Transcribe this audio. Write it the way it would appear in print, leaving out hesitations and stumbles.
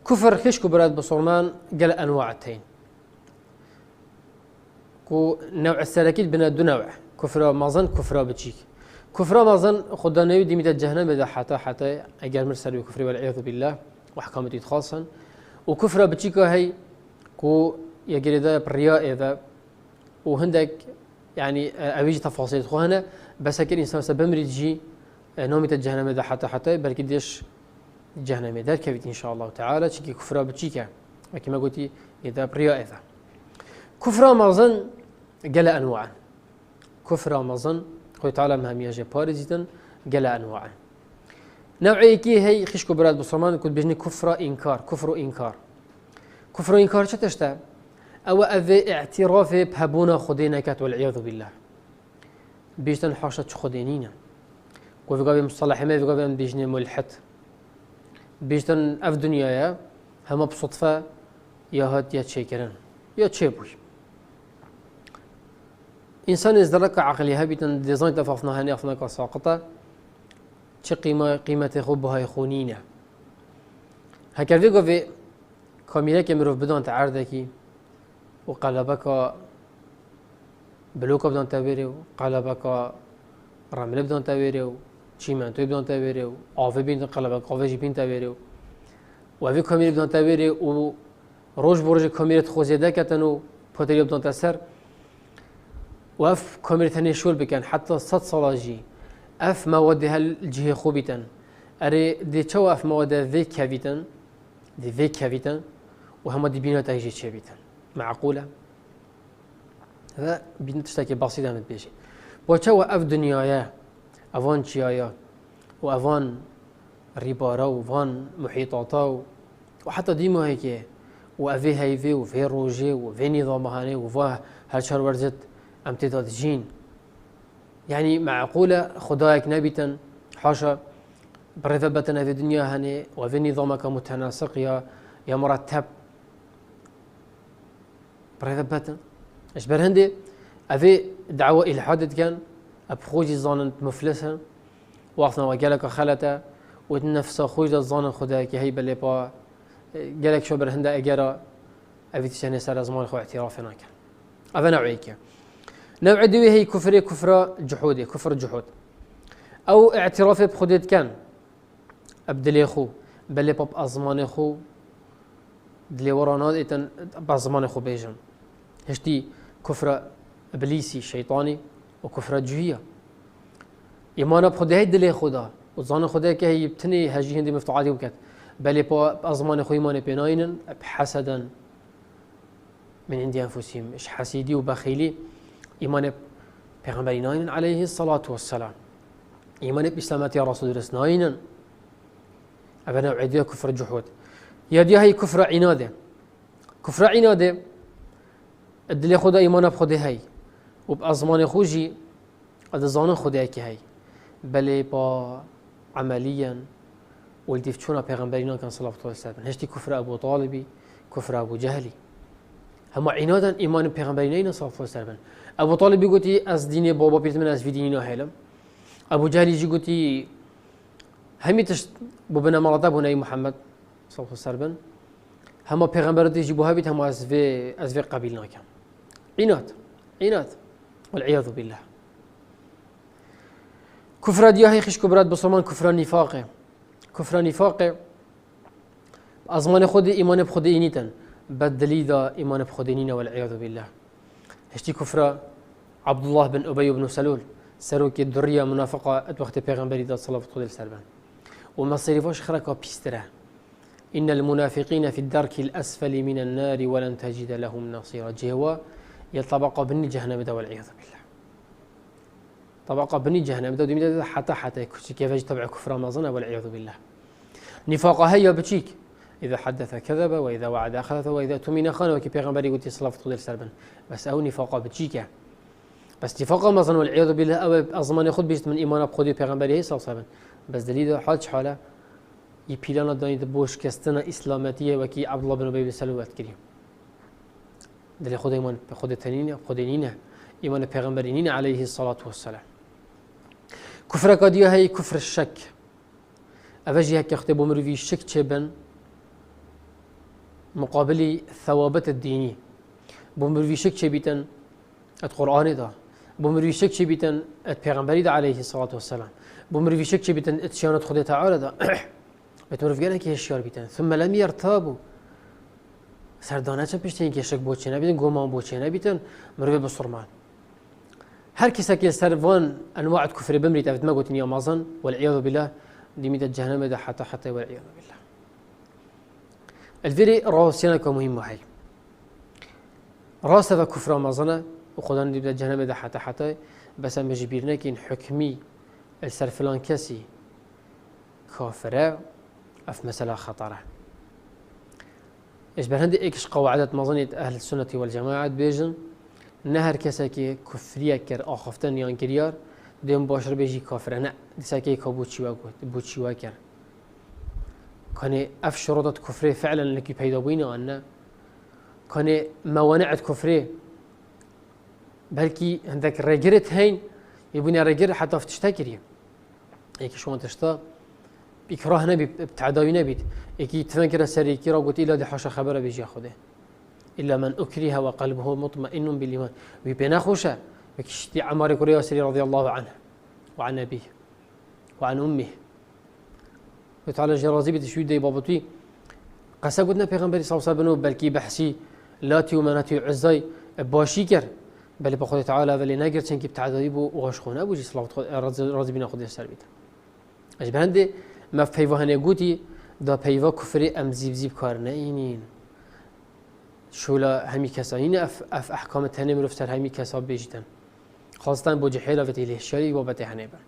كفر خشكو براد بصرمان قال أنواعتين كو نوع السلاكيت بنا دو نوع كفر مازن كفر بتشيك كفر مازن خدا نيو ديميت الجهنم إذا حتى أجر مرسل كفر والعياذ بالله وأحكامه خاصا وكفر بتشيك هي كو يجري ذا برياء إذا وهندك يعني أويج تفاصيل خو هنا بس هكذا إنسان سبمر تجي نومة الجهنم إذا حتى بركي ديش الجهنم ذا كبيت إن شاء الله تعالى تشكي كفر بتشيك كما قلتي إذا برياء إذا كفر مازن قال أنواع كفر مازن خوي تعالى مهمية جبارزيتن قال أنواع نوعي كي هي خشكو براد بصرمان كنت بجني كفر إنكار كفر إنكار شو تشتغل أو أذى اعتراف بهبونا خدينا كات والعياذ بالله بيجتن حاشة خدينينا وفي قابل مصطلح ما في قابل بيجني ملحد بيجتن أف دنيا يا هم بصدفة يا هاد يا تشيكرن يا تشيبوي إنسان إزدرك عقلها بيتن ديزاين تفافنا هني أفنا كساقطة شو قيمة خوبها يخونينا هكذا قابل كاميرا كمروف بدون تعرضكي وقلبك بلوك بدون تبيريو قلبك رمل بدون تبيريو شيمانتو بدون تبيريو آفي بين قلبك آفي جي بين تبيريو وفي كاميرا بدون تبيريو وروج برج كاميرا خوزيدا كتنو بطريقة بدون تسر وأف كاميرا ثانية شول بكن حتى 6 صلاجي أف مواد هالجهة خوبيتن أري دي شو أف مواد ذي كافيتن وهم دي بينا تاجي شابيتن معقولة هذا بنتشتكي بسيطة من بيجي وشو أف دنيايا أفان شيايا وأفان ريبارا وأفان محيطاتا وحتى ديما هيك وأفي هيفي وفي روجي وفي نظام هاني وفي هالشهر ورزت امتداد جين يعني معقولة خدايك نبيتا حاشا برثبتنا في الدنيا هاني وفي نظامك متناسق يا مرتب برثبتنا ايش برهندي أفي دعوة إلحاد كان أبخوجي ظانن مفلسا وقفنا وقالك خلتا وتنفس خوج الظانن خدايك هي بلي با قالك شو برهندا أجرا أفي تشاني سر زمان خو اعترافنا كان أفا نوعيك نوع دوي هي كفر جحودي كفر جحود أو اعتراف بخديت كان أبدلي خو بلي باب أزمان خو دلي ورانات إتن بأزمان خو بيجن هشتي كفر إبليسي شيطاني وكفر جهية إيمان بخدي هي دلي خدا وظان خدا كهي يبتني هجي هندي مفتوحاتي وكت بلي باب أزمان خو إيمان بيناين بحسدا من عند أنفسهم إيش حسيدي وبخيلي إيمان بيغمبرين عليه الصلاة والسلام إيمان بإسلامات يا رسول الله أبنا عديا كفر جحود يديها هي كفر عناده كفر عناده الدليل خدا إيمان بخده هاي وبأزمان خوجي الزان خدا هاي بل با عمليا والدفتشونا بيغمبرين كان صلى الله عليه وسلم هشتي كفر أبو طالبي كفر أبو جهلي هم عنادا إيمان بيغمبرين صلى الله عليه وسلم أبو طالب يقولي أز ديني بابا بيرت من أز في ديني ناهلم أبو جهل يجي يقولي همي تشت ببنا مرضى بني محمد صلى الله عليه وسلم هم بيغمبرات يجيبوها بيت هم أز في قبيلنا كان عناد والعياذ بالله كفر دياهي خش كبرات بصمان كفر نفاق أزمان خود إيمان بخود إنيتن بدلي ذا إيمان بخدينينا والعياذ بالله هشتي كفر عبد الله بن أبي بن سلول سروك الدرية منافقة وقت پیغمبري ذا صلى الله عليه وسلم وما صرفوش خرقا بيستره إن المنافقين في الدرك الأسفل من النار ولن تجد لهم نصيرا جهوا يطبق بني جهنم ذا والعياذ بالله طبق بني جهنم ذا حتى كيف يتبع كفر مازن والعياذ بالله نفاق هيا بتشيك إذا حدث كذب وإذا وعد أخذ وإذا اؤتمن خان وكي پیغمبري قلت صلى الله عليه وسلم بس أو نفاق بتشيك بس نفاق مازن والعياذ بالله أو أزمان خود بيست من إيمان بخودي پیغمبري صلى الله عليه وسلم بس دليل حالة يبيلانا داني دبوش كستنا إسلامتية وكي عبد الله بن أبي بن سلول أتكريم دليل خود إيمان بخود التنين خودينينا إيمان پیغمبرينين عليه الصلاة والسلام كفر قديا هي كفر الشك أفجي هكا اختبو مروي الشك تشبن مقابل ثوابت الديني بمروي شك بيتن القرآن ده بمروي شك بيتن البيغمبري عليه الصلاة والسلام بمروي شك بيتن اتشانت خدي تعالى ده بتمرف جانا كي هشيار بيتن ثم لم يرتابوا سردانه چه پشتین که شک بوچه نبیدن گمان بوچه نبیدن مروی بسرمان هر کسی که سروان انواع کفر بمرید افت ما قلتني امازن والعياذ بالله ديميت الجهنم ده حتى والعياذ بالله الفيري راسيانا كمهم هاي راسه كفر امازنه وخدان ديميت الجهنم ده حتى بس مجبرنا كين حكمي السرفلان كسي كافره اف مسألة خطره إيش برهندي إيش قواعد مظنة أهل السنة والجماعة بيجن نهر كساكي كفرية كر آخفتن يان كريار ديم باشر بيجي كافر أنا دساكي كبوتشوا كر كان أف شروط كفرية فعلا لكي بيدا بينا أن كان موانع كفرية بلكي عندك رجرت هين يبني رجر حتى في تشتكري هيك شو تشتا إكراه نبي بتعداوي نبي إكي تفكر سري كرا قلت إلا دي حاشا خبره بيجي أخذه إلا من أكره وقلبه مطمئن بالإيمان ويبينا خوشة وكشتي عمار كوريا سري رضي الله عنه وعن أبيه وعن أمه وتعالى جرازي بتشويد دي بابطوي قسا قلنا بيغنبري صلى الله عليه وسلم بلكي بحسي لاتي ومناتي عزاي باشيكر بل بخوضي تعالى ولی نگر چنکی بتعدادی بو وغشخونه بوجی صلاة راضي بنا خودی سر بیت. اش بهنده ما پیوه هنگوتی دا پیوه کفری ام زیب کار نینین. شولا همی کسانی اف احکام تنم رفتر همی کساب بیجتن. خاصتاً بوجی حیلا و تیله شری و بته هنبر.